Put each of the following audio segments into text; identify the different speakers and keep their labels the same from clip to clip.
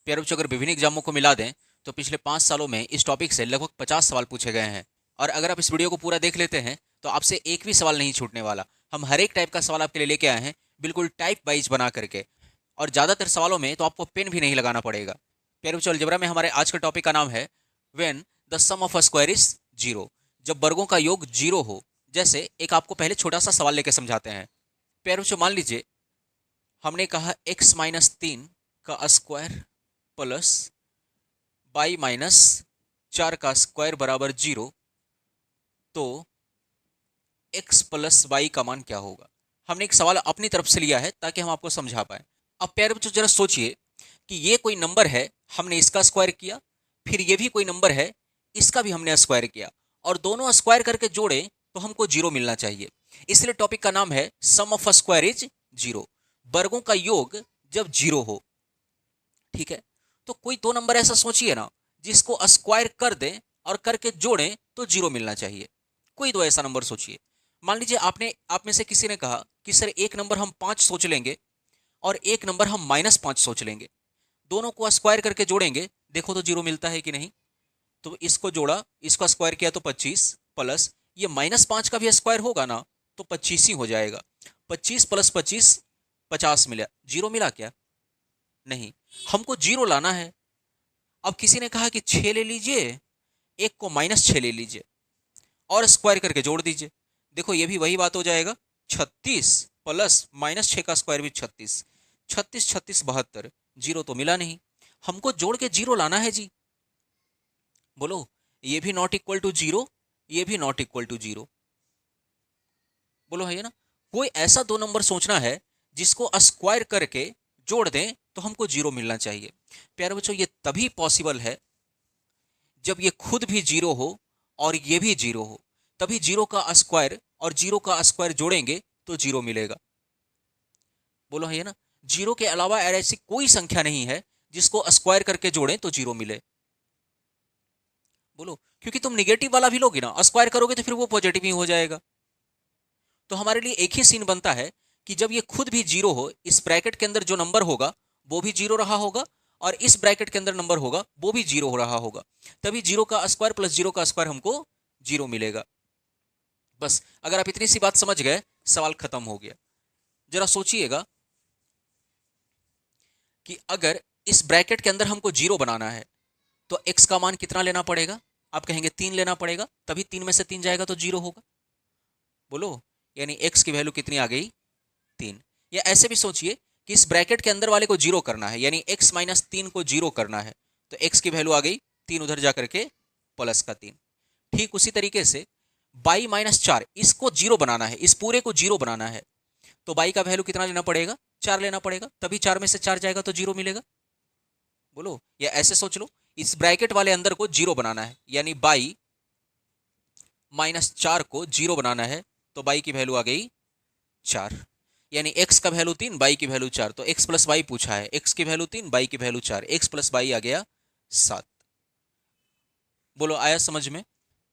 Speaker 1: प्यारे बच्चों, अगर विभिन्न एग्जामों को मिला दें तो पिछले 5 सालों में इस टॉपिक से लगभग 50 सवाल पूछे गए हैं। और अगर आप इस वीडियो को पूरा देख लेते हैं तो आपसे एक भी सवाल नहीं छूटने वाला। हम हर एक टाइप का सवाल आपके लिए लेके आए हैं, बिल्कुल टाइप वाइज बना करके। और ज़्यादातर सवालों में तो आपको पेन भी नहीं लगाना पड़ेगा। प्यारे बच्चों, अलजेब्रा में हमारे आज का टॉपिक का नाम है when the sum of a square is zero. जब वर्गों का योग जीरो हो। जैसे एक आपको पहले छोटा सा सवाल लेके समझाते हैं। प्यारे बच्चों, मान लीजिए हमने कहा x-3 का स्क्वायर प्लस y-4 का स्क्वायर बराबर 0, तो x प्लस वाई का मान क्या होगा। हमने एक सवाल अपनी तरफ से लिया है ताकि हम आपको समझा पाए। अब प्यारे बच्चों, जरा सोचिए कि ये कोई नंबर है, हमने इसका स्क्वायर किया, फिर ये भी कोई नंबर है, इसका भी हमने स्क्वायर किया, और दोनों स्क्वायर करके जोड़े तो हमको जीरो मिलना चाहिए। इसलिए टॉपिक का नाम है sum of a square is zero. वर्गों का योग जब जीरो हो, ठीक है। तो कोई दो नंबर ऐसा सोचिए ना जिसको स्क्वायर कर दें और करके जोड़ें तो जीरो मिलना चाहिए। कोई दो ऐसा नंबर सोचिए। मान लीजिए आप में से किसी ने कहा कि सर एक नंबर हम 5 सोच लेंगे और एक नंबर हम -5 सोच लेंगे, दोनों को स्क्वायर करके जोड़ेंगे, देखो तो जीरो मिलता है कि नहीं। तो इसको जोड़ा, इसका स्क्वायर किया तो 25, प्लस ये -5 का भी स्क्वायर होगा ना तो 25 ही हो जाएगा। 25 प्लस 25 50 मिला, जीरो मिला क्या? नहीं, हमको जीरो लाना है। अब किसी ने कहा कि 6 ले लीजिए, एक को -6 ले लीजिए और स्क्वायर करके जोड़ दीजिए, देखो ये भी वही बात हो जाएगा। 36 प्लस -6 का स्क्वायर भी 36, 36 36 72, जीरो तो मिला नहीं। हमको जोड़ के जीरो लाना है जी। बोलो, ये भी नॉट इक्वल टू जीरो, ये भी नॉट इक्वल टू जीरो। बोलो है ना। कोई ऐसा दो नंबर सोचना है जिसको स्क्वायर करके जोड़ दें तो हमको जीरो मिलना चाहिए। प्यारे बच्चों, ये तभी पॉसिबल है जब ये खुद भी जीरो हो और ये भी जीरो हो, तभी जीरो का स्क्वायर और जीरो का स्क्वायर जोड़ेंगे तो जीरो मिलेगा। बोलो है ना। जीरो के अलावा ऐसी कोई संख्या नहीं है जिसको स्क्वायर करके जोड़ें तो जीरो मिले। बोलो, क्योंकि तुम निगेटिव वाला भी लोगे ना, स्क्वायर करोगे तो फिर वो पॉजिटिव ही हो जाएगा। तो हमारे लिए एक ही सीन बनता है कि जब ये खुद भी जीरो हो, इस ब्रैकेट के अंदर जो नंबर होगा वो भी जीरो रहा होगा, और इस ब्रैकेट के अंदर नंबर होगा वो भी जीरो हो रहा होगा, तभी जीरो का स्क्वायर प्लस जीरो का स्क्वायर हमको जीरो मिलेगा। बस, अगर आप इतनी सी बात समझ गए, सवाल खत्म हो गया। जरा सोचिएगा कि अगर इस ब्रैकेट के अंदर हमको जीरो बनाना है तो एक्स का मान कितना लेना पड़ेगा? आप कहेंगे 3 लेना पड़ेगा, तभी 3 में से 3 जाएगा तो जीरो होगा। बोलो, यानी एक्स की वैल्यू कितनी आ गई? 3। या ऐसे भी सोचिए कि इस ब्रैकेट के अंदर वाले को जीरो करना है, यानी x-3 को जीरो करना है, तो x की वैल्यू आ गई 3, उधर जाकर के प्लस का 3। ठीक उसी तरीके से y-4, इसको जीरो बनाना है, इस पूरे को जीरो बनाना है, तो y का वैल्यू कितना लेना पड़ेगा? 4 लेना पड़ेगा, तभी 4 में से 4 जाएगा तो जीरो मिलेगा। बोलो, या ऐसे सोच लो, इस ब्रैकेट वाले अंदर को जीरो बनाना है, यानी y-4 को जीरो बनाना है, तो y की वैल्यू आ गई 4, यानी x का वैल्यू 3, y की वैल्यू 4, तो x प्लस वाई पूछा है, x की वैल्यू 3, y की वैल्यू 4, x प्लस वाई आ गया 7। बोलो, आया समझ में?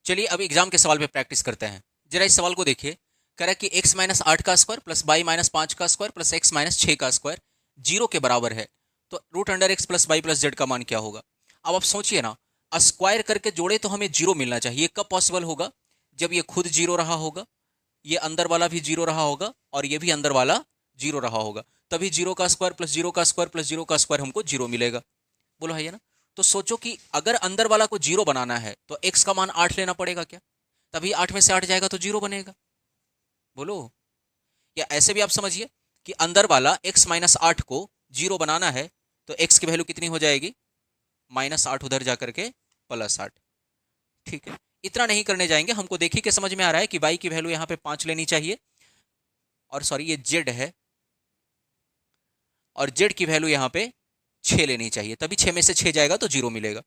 Speaker 1: चलिए अब एग्जाम के सवाल पे प्रैक्टिस करते हैं। जरा इस सवाल को देखिए। कह रहा है कि x-8 का स्क्वायर प्लस y-5 का स्क्वायर प्लस x-6 का स्क्वायर जीरो के बराबर है, तो root under x plus y plus z का मान क्या होगा। अब आप सोचिए ना, स्क्वायर करके जोड़े तो हमें जीरो मिलना चाहिए। कब पॉसिबल होगा? जब ये खुद जीरो रहा होगा, ये अंदर वाला भी जीरो रहा होगा, और ये भी अंदर वाला जीरो रहा होगा, तभी जीरो का स्क्वायर प्लस जीरो का स्क्वायर प्लस जीरो का स्क्वायर हमको जीरो मिलेगा। बोलो है ना। तो सोचो कि अगर अंदर वाला को जीरो बनाना है तो x का मान 8 लेना पड़ेगा क्या? तभी 8 में से 8 जाएगा तो जीरो बनेगा। बोलो, या ऐसे भी आप समझिए कि अंदर वाला x-8 को जीरो बनाना है तो x की वैल्यू कितनी हो जाएगी? -8, उधर जाकर के +8। ठीक है, इतना नहीं करने जाएंगे। हमको देखिए कि समझ में आ रहा है कि y की वैल्यू यहाँ पे 5 लेनी चाहिए, और सॉरी ये z है, और z की वैल्यू यहाँ पे 6 लेनी चाहिए, तभी 6 में से 6 जाएगा तो जीरो मिलेगा।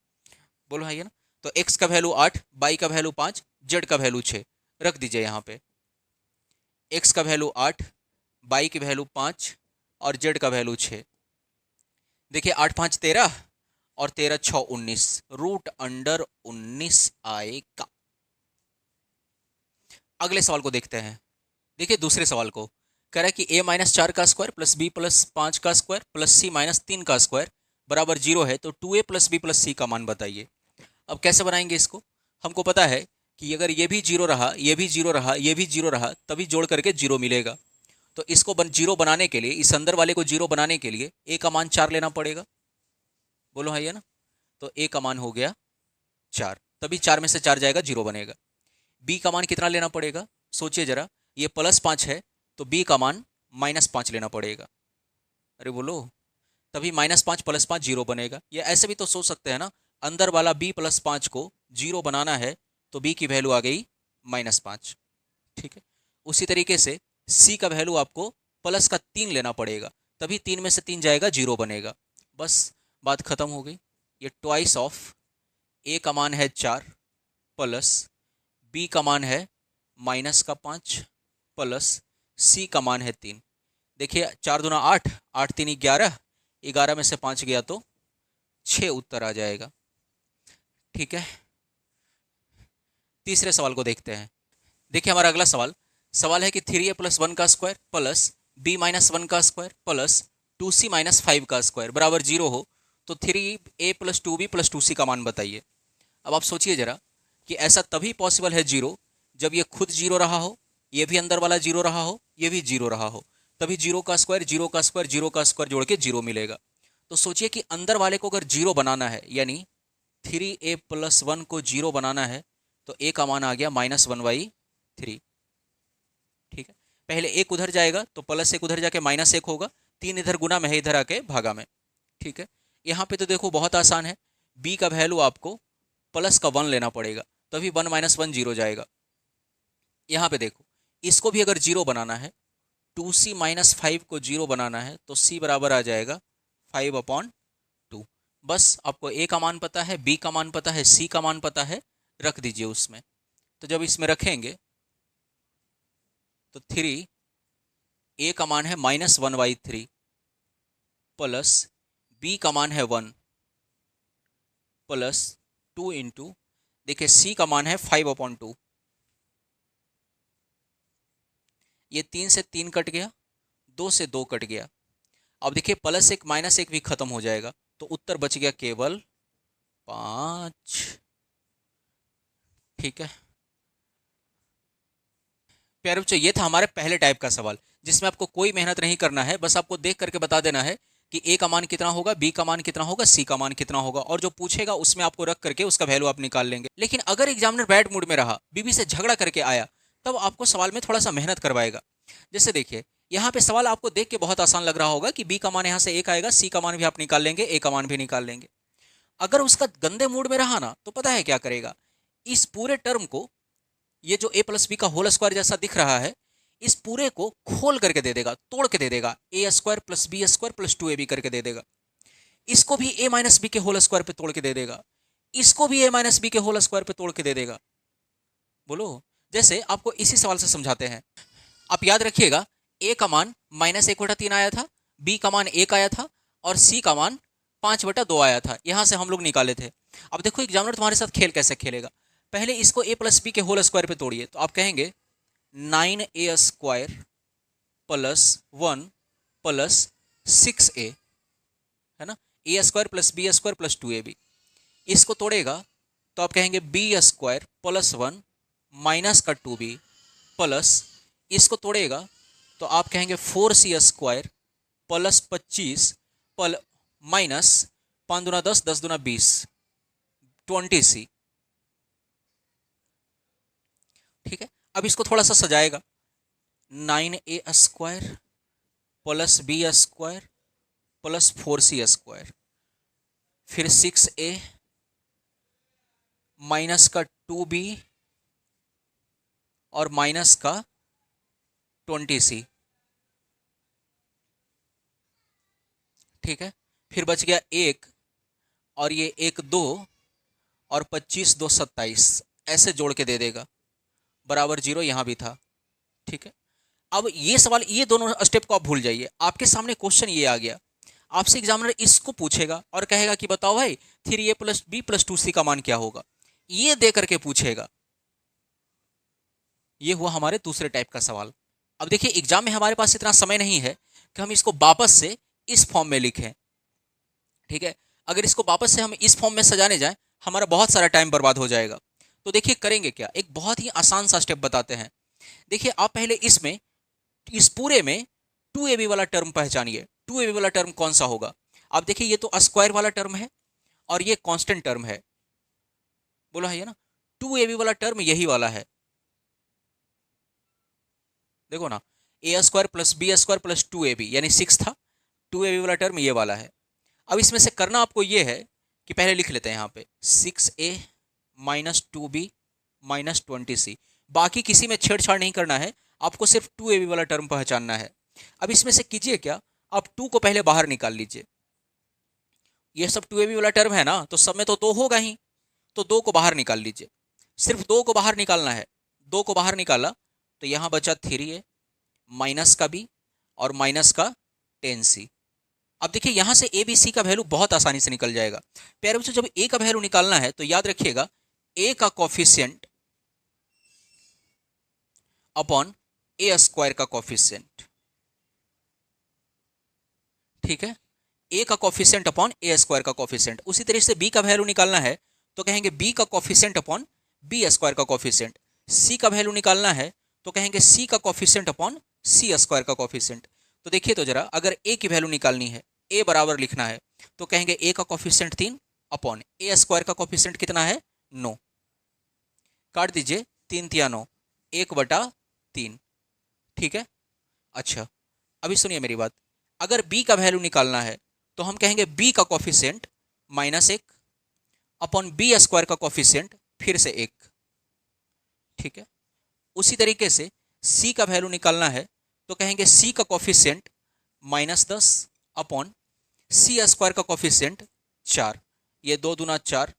Speaker 1: बोलो है ना। तो x का वैल्यू 8, y का वैल्यू 5, z का वैल्यू 6 रख दीजिए यहाँ पे। x का वैल्यू 8, y की वैल्यू 5 और z का वैल्यू 6। देखिए 8 5 13 और 13 6 19, रूट अंडर 19 आएगा। अगले सवाल को देखते हैं। देखिए दूसरे सवाल को, कह रहा है कि a-4 का स्क्वायर प्लस b प्लस 5 का स्क्वायर प्लस c-3 का स्क्वायर बराबर 0 है तो 2a प्लस बी प्लस सी का मान बताइए। अब कैसे बनाएंगे इसको? हमको पता है कि अगर ये भी 0 रहा, ये भी 0 रहा, ये भी 0 रहा, तभी जोड़ करके 0 मिलेगा। तो इसको 0 बनाने के लिए, इस अंदर वाले को 0 बनाने के लिए a का मान 4 लेना पड़ेगा। बोलो है ये ना? तो a का मान हो गया 4, तभी 4 में से 4 जाएगा, 0 बनेगा। b का मान कितना लेना पड़ेगा? सोचिए जरा, ये +5 है तो b का मान -5 लेना पड़ेगा। अरे बोलो, तभी -5 + 5 0 बनेगा। ये ऐसे भी तो सोच सकते हैं ना, अंदर वाला b + 5 को 0 बनाना है तो b की वैल्यू आ गई -5। ठीक है, उसी तरीके से c का वैल्यू आपको प्लस का 3 लेना पड़ेगा, तभी 3 में से 3 जाएगा, 0 बनेगा। बस बात खत्म हो गई। ये ट्वाइस ऑफ a का मान है 4 प्लस b का मान है -5 प्लस c का मान है 3। देखिए 4 दूना 8, 8 3 11, 11 में से 5 गया तो 6 उत्तर आ जाएगा। ठीक है, तीसरे सवाल को देखते हैं। देखिए हमारा अगला सवाल है कि 3a + 1 का स्क्वायर प्लस b - 1 का स्क्वायर प्लस 2c - 5 का स्क्वायर बराबर 0 हो तो 3a + 2b + 2c का मान बताइए। अब आप सोचिए जरा कि ऐसा तभी पॉसिबल है 0 जब ये खुद 0 रहा हो, ये भी अंदर वाला 0 रहा हो, ये भी 0 रहा हो, तभी 0 का स्क्वायर 0 का स्क्वायर 0 का स्क्वायर जोड़ के 0 मिलेगा। तो सोचिए कि अंदर वाले को अगर 0 बनाना है, यानी 3a + 1 को 0 बनाना है तो a का मान आ गया -1/3। ठीक है, पहले एक उधर जाएगा तो +1 उधर जाके -1 होगा, 3 इधर गुना में है, इधर आके भागा में। ठीक है, यहाँ पे तो देखो बहुत आसान है, b का वैल्यू आपको प्लस का 1 लेना पड़ेगा, तभी 1 - 1 0 जाएगा। यहाँ पे देखो, इसको भी अगर 0 बनाना है, 2c - 5 को 0 बनाना है तो c बराबर आ जाएगा 5/2। बस आपको a का मान पता है, b का मान पता है, c का मान पता है, रख दीजिए उसमें। तो जब इसमें रखेंगे तो 3 a का मान है -1/3 प्लस b का मान है 1 प्लस 2 इंटू, देखिए c का मान है 5/2। ये 3 से 3 कट गया, 2 से 2 कट गया। अब देखिए +1 -1 भी खत्म हो जाएगा तो उत्तर बच गया केवल 5। ठीक है प्यारे बच्चों, ये था हमारे पहले टाइप का सवाल जिसमें आपको कोई मेहनत नहीं करना है, बस आपको देख करके बता देना है कि a का मान कितना होगा, b का मान कितना होगा, c का मान कितना होगा, और जो पूछेगा उसमें आपको रख करके उसका वैल्यू आप निकाल लेंगे। लेकिन अगर एग्जामिनर बैड मूड में रहा, बीबी से झगड़ा करके आया, तब आपको सवाल में थोड़ा सा मेहनत करवाएगा। जैसे देखिए यहाँ पे सवाल आपको देख के बहुत आसान लग रहा होगा कि b का मान यहाँ से 1 आएगा, c का मान भी आप निकाल लेंगे, a का मान भी निकाल लेंगे। अगर उसका गंदे मूड में रहा ना तो पता है क्या करेगा, इस पूरे टर्म को, ये जो a + b का होल स्क्वायर जैसा दिख रहा है, इस पूरे को खोल करके दे देगा, तोड़ के दे देगा, a² + b² + 2ab करके दे देगा। इसको भी a - b के होल स्क्वायर पे तोड़ के दे देगा, इसको भी a - b के होल स्क्वायर पे तोड़ के दे देगा। बोलो, जैसे आपको इसी सवाल से समझाते हैं। आप याद रखिएगा, a का मान -1/3 आया था, b का मान 1 आया था और c का मान 5/2 आया था, यहां से हम लोग निकाले थे। अब देखो एग्जामिनर तुम्हारे साथ खेल कैसे खेलेगा, पहले इसको a + b के होल स्क्वायर पे तोड़िए तो आप कहेंगे 9a² + 1 + 6a, है ना, a² + b² + 2ab। इसको तोड़ेगा तो आप कहेंगे b² + 1 - 2b प्लस, इसको तोड़ेगा तो आप कहेंगे 4c² + 25 माइनस 5 दूना 10, 10 दूना 20, 20c। ठीक है, अब इसको थोड़ा सा सजाएगा, 9a² + b² + 4c², फिर 6a माइनस का 2b और माइनस का 20c। ठीक है, फिर बच गया 1 और ये 1 2 और 25 2 27, ऐसे जोड़ के दे देगा, बराबर 0 यहाँ भी था। ठीक है, अब ये सवाल, ये दोनों स्टेप को आप भूल जाइए, आपके सामने क्वेश्चन ये आ गया, आपसे एग्जामिनर इसको पूछेगा और कहेगा कि बताओ भाई 3a + b + 2c का मान क्या होगा, ये दे करके पूछेगा। ये हुआ हमारे दूसरे टाइप का सवाल। अब देखिए एग्जाम में हमारे पास इतना समय नहीं है कि हम इसको वापस से इस फॉर्म में लिखें, ठीक है। अगर इसको वापस से हम इस फॉर्म में सजाने जाएं, हमारा बहुत सारा टाइम बर्बाद हो जाएगा। तो देखिए करेंगे क्या, एक बहुत ही आसान सा स्टेप बताते हैं। देखिए आप पहले इसमें, इस पूरे में 2ab वाला टर्म पहचानिए। 2ab वाला टर्म कौन सा होगा? आप देखिए ये तो स्क्वायर वाला टर्म है और ये कांस्टेंट टर्म है, बोला है ना। 2ab वाला टर्म यही वाला है, देखो ना, a square plus b square plus 2ab यानी 6 था। 2ab वाला टर्म ये वाला है। अब इसमें से करना आपको ये है कि पहले लिख लेते हैं यहाँ पे 6a minus 2b minus 20c। बाकी किसी में छेड़छाड़ नहीं करना है, आपको सिर्फ 2ab वाला टर्म पहचानना है। अब इसमें से कीजिए क्या, आप 2 को पहले बाहर निकाल लीजिए। ये सब 2ab वाला टर्म है ना, तो सब में तो 2 होगा ही, तो 2 को बाहर निकाल लीजिए। सिर्फ 2 को बाहर निकालना है। 2 को बाहर निकाला तो यहाँ बचा 3a माइनस का b और माइनस का 10c। अब देखिए यहां से ए बी सी का वैल्यू बहुत आसानी से निकल जाएगा। प्यारे बच्चों, जब ए का वैल्यू निकालना है तो याद रखिएगा ए का कोफिशिएंट अपॉन ए स्क्वायर का कोफिशिएंट, ठीक है। ए का कोफिशिएंट अपॉन ए स्क्वायर का कोफिशिएंट। उसी तरीके से बी का वैल्यू निकालना है तो कहेंगे बी का कोफिशिएंट अपॉन बी स्क्वायर का कोफिशिएंट। सी का वैल्यू निकालना है तो कहेंगे सी का कोफिशिएंट अपॉन सी स्क्वायर का कोफिशिएंट। तो देखिए तो जरा, अगर ए की वैल्यू निकालनी है, ए बराबर लिखना है, तो कहेंगे ए का कोफिशिएंट 3 अपॉन ए स्क्वायर का कोफिशिएंट कितना है 9। काट दीजिए, 3 तिया 9, 1/3, ठीक है। अच्छा अभी सुनिए मेरी बात, अगर बी का वैल्यू निकालना है तो हम कहेंगे बी का कोफिशिएंट -1 अपॉन बी स्क्वायर का कोफिशिएंट फिर से 1, ठीक है। उसी तरीके से सी का वैल्यू निकालना है तो कहेंगे सी का कोफिशिएंट -10 अपॉन सी स्क्वायर का कोफिशिएंट 4। ये 2 दूना 4,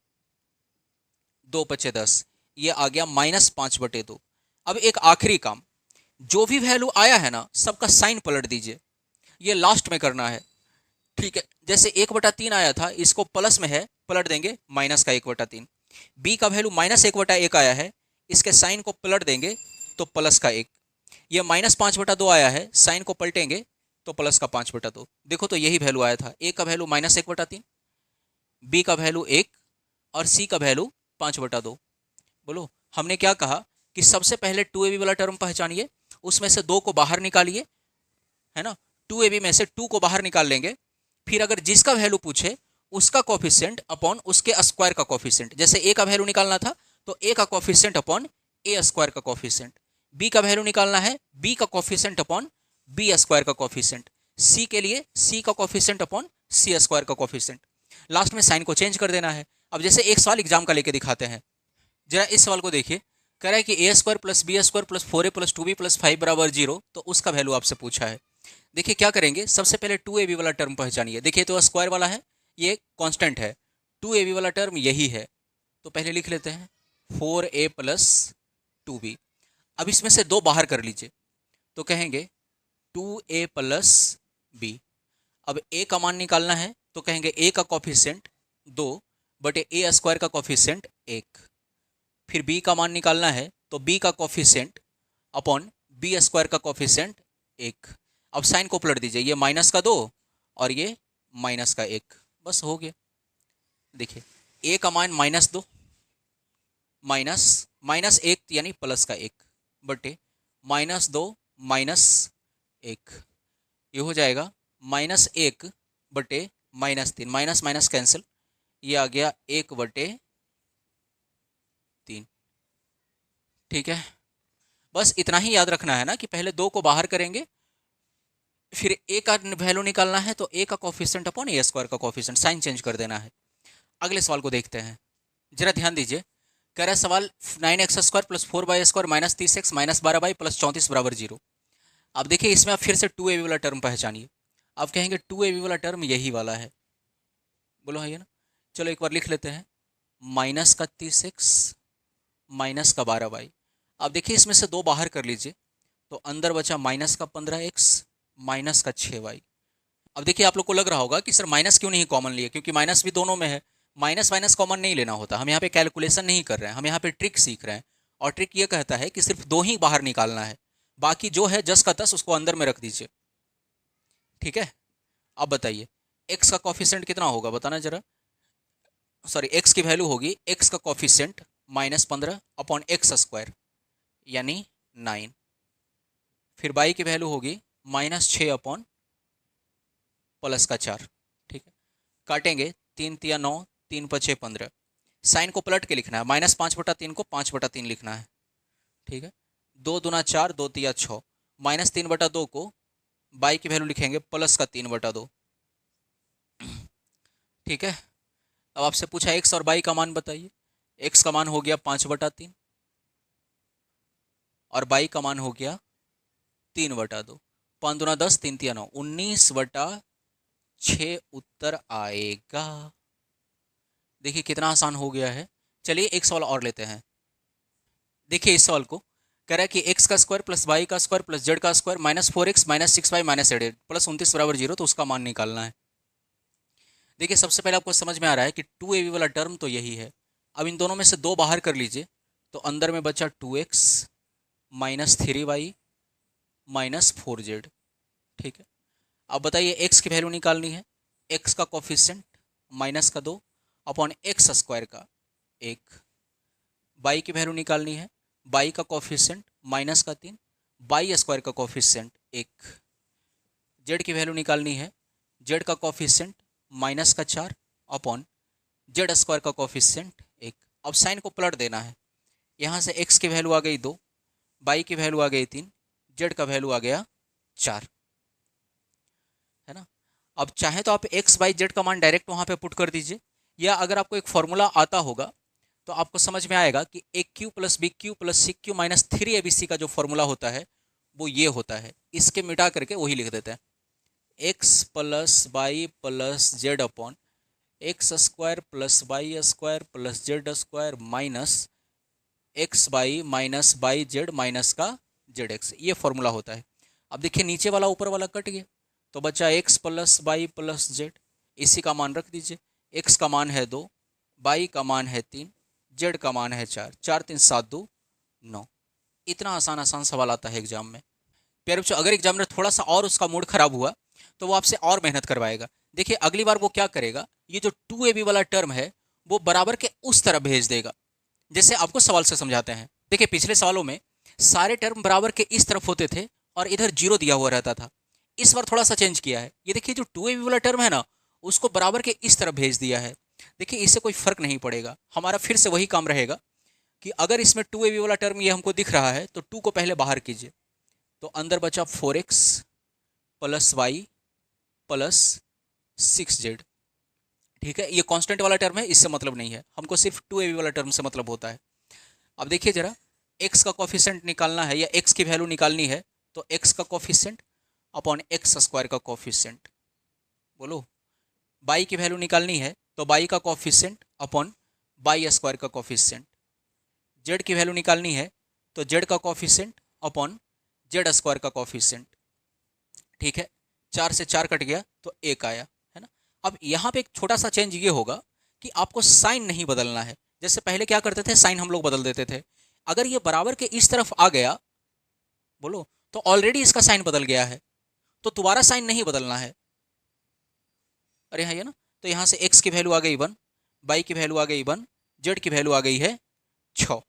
Speaker 1: 2 पचे 10, ये आ गया -5/2। अब एक आखिरी काम, जो भी वैल्यू आया है ना सबका साइन पलट दीजिए। ये लास्ट में करना है, ठीक है। जैसे 1/3 आया था, इसको प्लस में है, पलट देंगे माइनस का 1/3। बी का वैल्यू -1/1 आया है, इसके साइन को पलट देंगे तो प्लस का 1। ये -5/2 आया है, साइन को पलटेंगे तो प्लस का 5/2। देखो तो यही वैल्यू आया था, ए का वैल्यू -1/3, बी का वैल्यू 1 और सी का वैल्यू 5/2। बोलो हमने क्या कहा कि सबसे पहले 2ab वाला टर्म पहचानिए, उसमें से 2 को बाहर निकालिए, है ना। 2ab में से 2 को बाहर निकाल लेंगे, फिर अगर जिसका वैल्यू पूछे उसका कोफिशिएंट अपॉन उसके स्क्वायर का कोफिशिएंट। जैसे ए का वैल्यू निकालना था तो ए का कोफिशिएंट अपॉन ए स्क्वायर का कोफिशिएंट। बी का वैल्यू निकालना है, बी का कोफिशिएंट अपॉन बी स्क्वायर का कोफिशिएंट। सी के लिए सी का कोफिशिएंट अपॉन सी स्क्वायर का कोफिशिएंट। लास्ट में साइन को चेंज कर देना है। अब जैसे एक सवाल एग्जाम का लेके दिखाते हैं, जरा इस सवाल को देखिए। कह रहा है कि a square plus b square plus 4a plus 2b plus 5 बराबर 0, तो उसका वैल्यू आपसे पूछा है। देखिए क्या करेंगे, सबसे पहले 2ab वाला टर्म पहचानिए। देखिए तो स्क्वायर वाला है, ये कांस्टेंट है, 2ab वाला टर्म यही है, तो पहले लिख लेते हैं 4a प्लस 2b। अब इसमें से 2 बाहर कर लीजिए तो कहेंगे 2a प्लस b। अब a का मान निकालना है तो कहेंगे a का कोफिशिएंट 2 बटे a स्क्वायर का कोफिशिएंट 1। फिर b का मान निकालना है तो b का कोफिशिएंट अपॉन b स्क्वायर का कोफिशिएंट 1। अब साइन को पलट दीजिए, ये माइनस का 2 और ये माइनस का 1, बस हो गया। देखिए a का मान -2 माइनस 1 यानी प्लस का 1 बटे -2 -1, ये हो जाएगा -1 बटे -3, माइनस माइनस कैंसिल, ये आ गया 1/3, ठीक है। बस इतना ही याद रखना है ना कि पहले 2 को बाहर करेंगे, फिर ए का वैल्यू निकालना है तो ए का कोफिशिएंट अपॉन ए स्क्वायर का कोफिशिएंट, साइन चेंज कर देना है। अगले सवाल को देखते हैं, जरा ध्यान दीजिए। कह रहा है सवाल 9x square plus 4y square minus 30x minus 12y plus 34 बराबर 0। अब देखिए इसमें आप फिर से 2ab वाला टर्म पहचानिए। आप कहेंगे 2ab वाला टर्म यही वाला है, बोलो है ये ना। चलो एक बार लिख लेते हैं, माइनस का 30x माइनस का 12y। अब देखिए इसमें से 2 बाहर कर लीजिए तो अंदर बचा माइनस का 15x माइनस का 6y। अब देखिए आप लोग को लग रहा होगा कि सर माइनस क्यों नहीं कॉमन लिए, क्योंकि माइनस भी दोनों में है। माइनस माइनस कॉमन नहीं लेना होता, हम यहाँ पे कैलकुलेशन नहीं कर रहे हैं, हम यहाँ पे ट्रिक सीख रहे हैं। और ट्रिक ये कहता है कि सिर्फ 2 ही बाहर निकालना है, बाकी जो है 10 का 10 उसको अंदर में रख दीजिए, ठीक है। अब बताइए एक्स का कॉफिशिएंट कितना होगा बताना जरा। सॉरी, एक्स की वैल्यू होगी, एक्स का कॉफिशिएंट -15 अपॉन एक्स स्क्वायर यानी 9। फिर बाई की वैल्यू होगी -6 अपॉन +4। ठीक है, काटेंगे, 3 तिया 9, 3 पचे 15। साइन को पलट के लिखना है, -5/3 को 5/3 लिखना है। ठीक है, 2 दूना 4, 2 तिया 6, -3/2 को बाई की वैल्यू लिखेंगे +3/2। ठीक है, अब आपसे पूछा एक्स और बाई का मान बताइए। एक्स का मान हो गया 5/3 और बाई का मान हो गया 3/2। 5 दूना 10, 3 तिया 9, 19/6 उत्तर आएगा। देखिए कितना आसान हो गया है। चलिए एक सवाल और लेते हैं। देखिए इस सवाल को कह रहा है कि एक्स का स्क्वायर प्लस वाई का स्क्वायर प्लस जेड का स्क्वायर -4x -6y -8 प्लस 29 बराबर 0, तो उसका मान निकालना है। देखिए सबसे पहले आपको समझ में आ रहा है कि 2ab वाला टर्म तो यही है। अब इन दोनों में से 2 बाहर कर लीजिए, तो अंदर में बचा 2x -3y -4z। ठीक है, अब बताइए एक्स की वैल्यू निकालनी है। एक्स का कॉफिशिएंट -2 अपॉन एक्स स्क्वायर का 1। बाई की वैल्यू निकालनी है। बाई का कॉफिशिएंट -3, बाई स्क्वायर का कॉफिशिएंट 1। जेड की वैल्यू निकालनी है। जेड का कॉफिशिएंट -4 अपॉन जेड स्क्वायर का कॉफिशिएंट 1। अब साइन को पलट देना है। यहाँ से एक्स की वैल्यू आ गई 2, बाई की वैल्यू आ गई 3, जेड का वैल्यू आ गया 4, है ना। अब चाहे तो आप एक्स बाई जेड का मान डायरेक्ट वहाँ पे पुट कर दीजिए, या अगर आपको एक फॉर्मूला आता होगा तो आपको समझ में आएगा कि a cube plus b cube plus c cube -3abc का जो फॉर्मूला होता है वो ये होता है। इसके मिटा करके वही लिख देते हैं, x plus by plus Z upon x square plus by square plus Z square minus x by minus by Z minus का जेड एक्स, ये फॉर्मूला होता है। अब देखिए नीचे वाला ऊपर वाला कट गया, तो बचा x plus by plus Z, इसी का मान रख दीजिए। एक्स का मान है 2, बाई का मान है 3, जेड का मान है 4, 4 3 7 2 9। इतना आसान आसान सवाल आता है एग्जाम में। प्यारे बच्चों, अगर एग्जामिनर थोड़ा सा और उसका मूड खराब हुआ तो वो आपसे और मेहनत करवाएगा। देखिए अगली बार वो क्या करेगा, ये जो 2ab वाला टर्म है वो बराबर के उस तरफ भेज देगा जैसे आपको सवाल से समझाते हैं। देखिए पिछले सवालों में सारे टर्म बराबर के इस तरफ होते थे और इधर 0 दिया हुआ रहता था। इस बार थोड़ा सा चेंज किया है। ये देखिए जो 2ab वाला टर्म है ना, उसको बराबर के इस तरफ भेज दिया है। देखिए इससे कोई फर्क नहीं पड़ेगा, हमारा फिर से वही काम रहेगा कि अगर इसमें 2ab वाला टर्म ये हमको दिख रहा है तो 2 को पहले बाहर कीजिए, तो अंदर बचा 4x plus y plus 6z। ठीक है, ये कांस्टेंट वाला टर्म है, इससे मतलब नहीं है, हमको सिर्फ 2ab वाला टर्म से मतलब होता है। अब देखिए जरा, x का कॉफिशिएंट निकालना है या x की वैल्यू निकालनी है, तो x का कॉफिशिएंट अपॉन एक्स स्क्वायर का कॉफिशिएंट। बोलो, बाई की वैल्यू निकालनी है तो बाई का कॉफिशिएंट अपॉन बाई स्क्वायर का कॉफिशिएंट। जेड की वैल्यू निकालनी है तो जेड का कॉफिशिएंट अपॉन जेड स्क्वायर का कॉफिशिएंट। ठीक है, 4 से 4 कट गया तो 1 आया, है ना। अब यहाँ पे एक छोटा सा चेंज ये होगा कि आपको साइन नहीं बदलना है। जैसे पहले क्या करते थे, साइन हम लोग बदल देते थे। अगर ये बराबर के इस तरफ आ गया, बोलो, तो ऑलरेडी इसका साइन बदल गया है, तो दोबारा साइन नहीं बदलना है। अरे हाँ, ये ना, तो यहाँ से एक्स की वैल्यू आ गई 1, बाई की वैल्यू आ गई 1, जेड की वैल्यू आ गई है 6।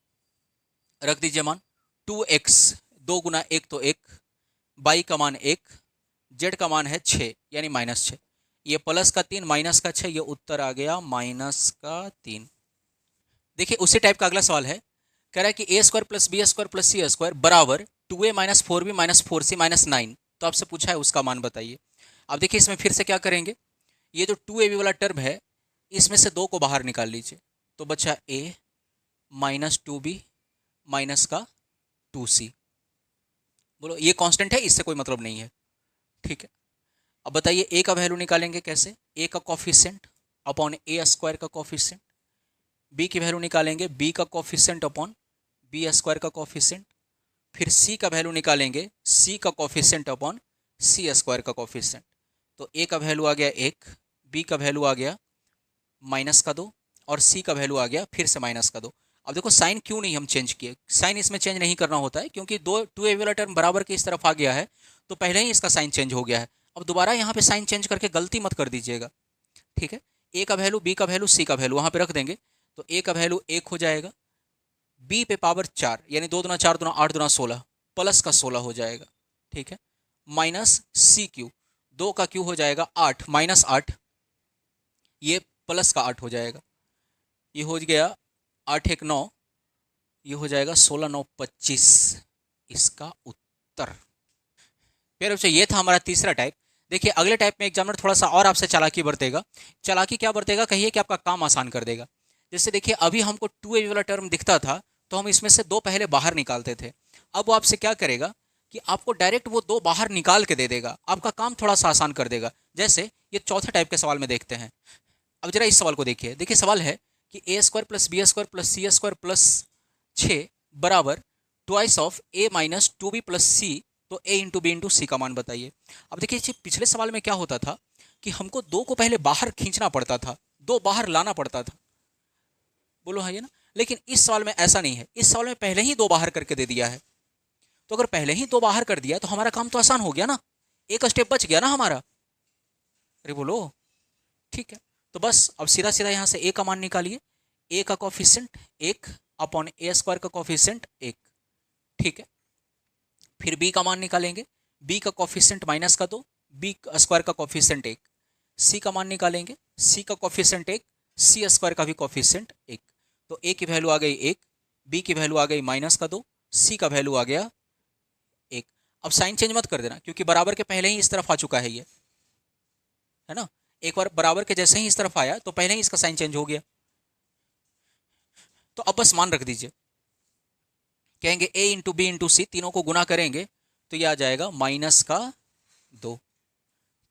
Speaker 1: रख दीजिए मान 2x, 2 गुना 1 तो 1, बाई का मान 1, जेड का मान है 6 यानी -6। ये प्लस का 3 माइनस का 6, ये उत्तर आ गया -3। देखिए उसी टाइप का अगला सवाल है, कह रहा है कि a square plus b square plus c square बराबर 2a minus 4b minus 4c minus 9। तो आपसे पूछा है उसका मान बताइए। अब देखिए इसमें फिर से क्या करेंगे, ये जो 2ab वाला टर्म है इसमें से 2 को बाहर निकाल लीजिए, तो बचा a माइनस 2b माइनस का 2c। बोलो, ये कांस्टेंट है, इससे कोई मतलब नहीं है। ठीक है, अब बताइए ए का वैल्यू निकालेंगे कैसे, ए का कॉफिशिएंट अपॉन ए स्क्वायर का कॉफिशिएंट। बी की वैल्यू निकालेंगे बी का कॉफिशिएंट अपॉन बी स्क्वायर का कॉफिशिएंट। फिर सी का वैल्यू निकालेंगे सी का कॉफिशिएंट अपॉन सी स्क्वायर का कॉफिशिएंट। तो ए का वैल्यू आ गया 1, बी का वैल्यू आ गया -2 और सी का वैल्यू आ गया फिर से -2। अब देखो साइन क्यों नहीं हम चेंज किए, साइन इसमें चेंज नहीं करना होता है क्योंकि 2ab वाला टर्म बराबर के इस तरफ आ गया है तो पहले ही इसका साइन चेंज हो गया है। अब दोबारा यहाँ पे साइन चेंज करके गलती मत कर दीजिएगा, ठीक है। ए का वैल्यू, बी का वैल्यू, सी का वैल्यू वहाँ पे रख देंगे, तो ए का वैल्यू 1 हो जाएगा, बी पे पावर 4 यानी 2 दूना 4 दूना 8 दूना 16 प्लस का 16 हो जाएगा, ठीक है, माइनस सी क्यू, 2 का क्यू हो जाएगा 8 माइनस 8, ये प्लस का 8 हो जाएगा, ये हो गया 8 1 9, ये हो जाएगा 16 9 25, इसका उत्तर। फिर बच्चों ये था हमारा तीसरा टाइप। देखिए अगले टाइप में एग्जामिनर थोड़ा सा और आपसे चालाकी बरतेगा। चालाकी क्या बरतेगा, कहिए कि आपका काम आसान कर देगा। जैसे देखिए अभी हमको 2ab वाला टर्म दिखता था तो हम इसमें से 2 पहले बाहर निकालते थे, अब वो आपसे क्या करेगा कि आपको डायरेक्ट वो 2 बाहर निकाल के दे देगा, आपका काम थोड़ा सा आसान कर देगा। जैसे ये चौथे टाइप के सवाल में देखते हैं। अब जरा इस सवाल को देखिए, देखिए सवाल है कि a² + b² + c² + 6 बराबर twice of a minus 2b + c, तो a इंटू बी इंटू सी का मान बताइए। अब देखिए पिछले सवाल में क्या होता था कि हमको 2 को पहले बाहर खींचना पड़ता था, 2 बाहर लाना पड़ता था, बोलो हाँ ये ना। लेकिन इस सवाल में ऐसा नहीं है, इस सवाल में पहले ही 2 बाहर करके दे दिया है। तो अगर पहले ही 2 बाहर कर दिया तो हमारा काम तो आसान हो गया ना, एक स्टेप बच गया ना हमारा। अरे बोलो, ठीक है। तो बस अब सीधा सीधा यहाँ से a का मान निकालिए, a का कॉफिशिएंट 1 अपॉन a² का कॉफिशिएंट 1, ठीक है। फिर b का मान निकालेंगे, b का कॉफिशिएंट माइनस का 2, b² का कॉफिशिएंट 1, c का मान निकालेंगे, c का कॉफिशिएंट 1, c² का भी कॉफिशिएंट 1, तो a की वैल्यू आ गई 1, b की वैल्यू आ गई माइनस का 2, c का वैल्यू आ गया 1। अब साइन चेंज मत कर देना क्योंकि बराबर के पहले ही इस तरफ आ चुका है ये, है ना। एक बार बराबर के जैसे ही इस तरफ आया तो पहले ही इसका साइन चेंज हो गया। तो अब बस मान रख दीजिए, कहेंगे a इंटू बी इंटू सी, तीनों को गुना करेंगे तो ये आ जाएगा माइनस का 2,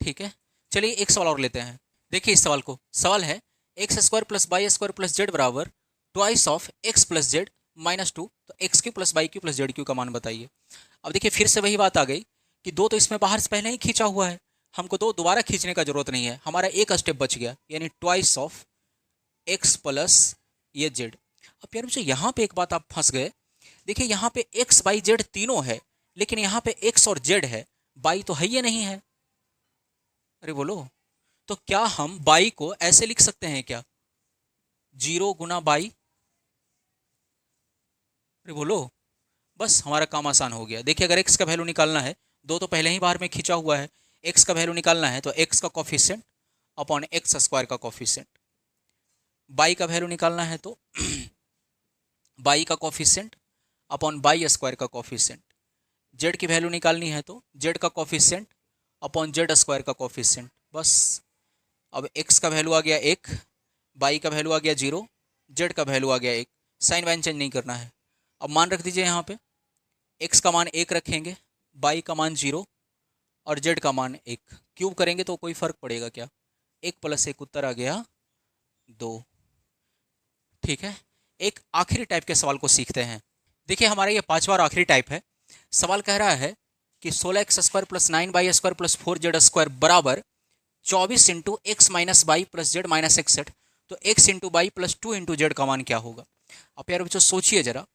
Speaker 1: ठीक है। चलिए एक सवाल और लेते हैं। देखिए इस सवाल को, सवाल है x² + y² + z बराबर twice of x + z minus 2, तो x³ + y³ + z³ का मान बताइए। अब देखिए फिर से वही बात आ गई कि 2 तो इसमें बाहर से पहले ही खींचा हुआ है, हमको 2 दोबारा खींचने का जरूरत नहीं है, हमारा एक स्टेप बच गया, यानी ट्वाइस ऑफ x + ये z। अब यार मुझे यहाँ पे एक बात आप फंस गए, देखिए यहाँ पे x y z तीनों है, लेकिन यहाँ पे x और z है, y तो है ही नहीं है। अरे बोलो, तो क्या हम y को ऐसे लिख सकते हैं क्या, 0 गुना y? अरे बोलो, बस हमारा काम आसान हो गया। देखिए अगर x का वैल्यू निकालना है, 2 तो पहले ही बाहर में खींचा हुआ है, x का वैल्यू निकालना है तो x का कॉफिशिएंट अपॉन x² का कॉफिशिएंट, y का वैल्यू निकालना है तो y का कॉफिशिएंट अपॉन y² का कॉफिशिएंट, z की वैल्यू निकालनी है तो z का कॉफिशिएंट अपॉन z² का कॉफिशिएंट। बस अब x का वैल्यू आ गया 1, y का वैल्यू आ गया 0, z का वैल्यू आ गया 1, साइन वाइन चेंज नहीं करना है। अब मान रख दीजिए, यहाँ पे x का मान 1 रखेंगे, y का मान 0 और z का मान 1, क्यूब करेंगे तो कोई फर्क पड़ेगा क्या, 1 + 1 उत्तर आ गया 2, ठीक है। एक आखिरी टाइप के सवाल को सीखते हैं। देखिए हमारा ये 5वां और आखिरी टाइप है। सवाल कह रहा है कि 16x² + 9y² + 4z² बराबर 24 into x minus y plus z minus x, तो x into y plus 2 into z का मान क्या होगा। अब यार बच्चों सोचिए जरा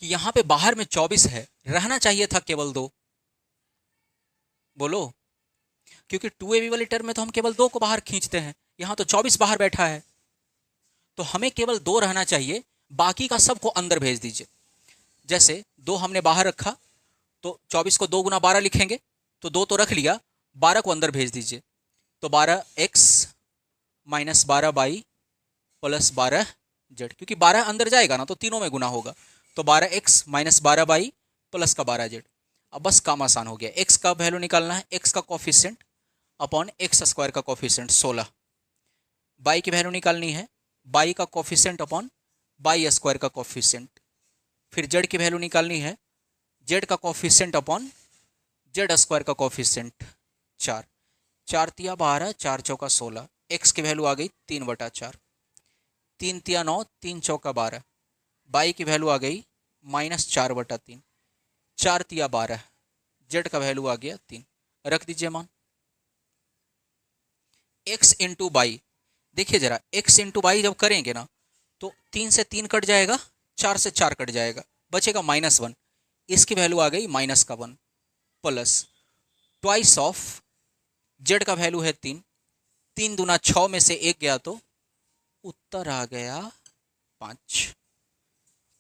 Speaker 1: कि यहाँ पे बाहर में 24 है, रहना चाहिए था केवल 2, बोलो, क्योंकि 2ab वाली टर्म में तो हम केवल 2 को बाहर खींचते हैं, यहाँ तो 24 बाहर बैठा है, तो हमें केवल 2 रहना चाहिए, बाकी का सबको अंदर भेज दीजिए। जैसे 2 हमने बाहर रखा तो 24 को 2 गुना 12 लिखेंगे, तो 2 तो रख लिया, 12 को अंदर भेज दीजिए, तो 12x minus 12y plus 12z, क्योंकि 12 अंदर जाएगा ना तो तीनों में गुना होगा, तो 12x माइनस 12y प्लस का 12z। अब बस काम आसान हो गया, x का वैल्यू निकालना है, x का कॉफिशिएंट अपॉन x² का कॉफिशिएंट 16, y की वैल्यू निकालनी है, y का कॉफिशिएंट अपॉन y² का कॉफिशिएंट, फिर z की वैल्यू निकालनी है, z का कॉफिशिएंट अपॉन z² का कॉफिशिएंट 4, 4 तिया 12, 4 चौका 16, x की वैल्यू आ गई 3/4, 3 तिया 9, 3 चौका 12, y की वैल्यू आ गई -4/3, 4 तिया 12, z का वैल्यू आ गया 3, रख दीजिए मान। x इंटू बाई, देखिए जरा x इंटू बाई जब करेंगे ना तो 3 से 3 कट जाएगा, 4 से 4 कट जाएगा, बचेगा -1, इसकी वैल्यू आ गई -1 प्लस ट्वाइस ऑफ जेड का वैल्यू है 3, 3 दूना 6 में से 1 गया तो उत्तर आ गया 5।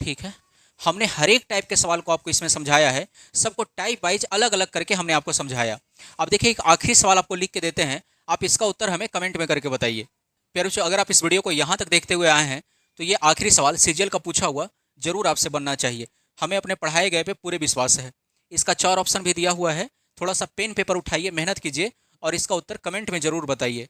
Speaker 1: ठीक है, हमने हर एक टाइप के सवाल को आपको इसमें समझाया है, सबको टाइप वाइज अलग अलग करके हमने आपको समझाया। अब देखिए एक आखिरी सवाल आपको लिख के देते हैं, आप इसका उत्तर हमें कमेंट में करके बताइए। प्यारे बच्चों, अगर आप इस वीडियो को यहाँ तक देखते हुए आए हैं तो ये आखिरी सवाल सीजीएल का पूछा हुआ जरूर आपसे बनना चाहिए, हमें अपने पढ़ाए गए पे पूरे विश्वास है। इसका 4 ऑप्शन भी दिया हुआ है, थोड़ा सा पेन पेपर उठाइए, मेहनत कीजिए और इसका उत्तर कमेंट में जरूर बताइए।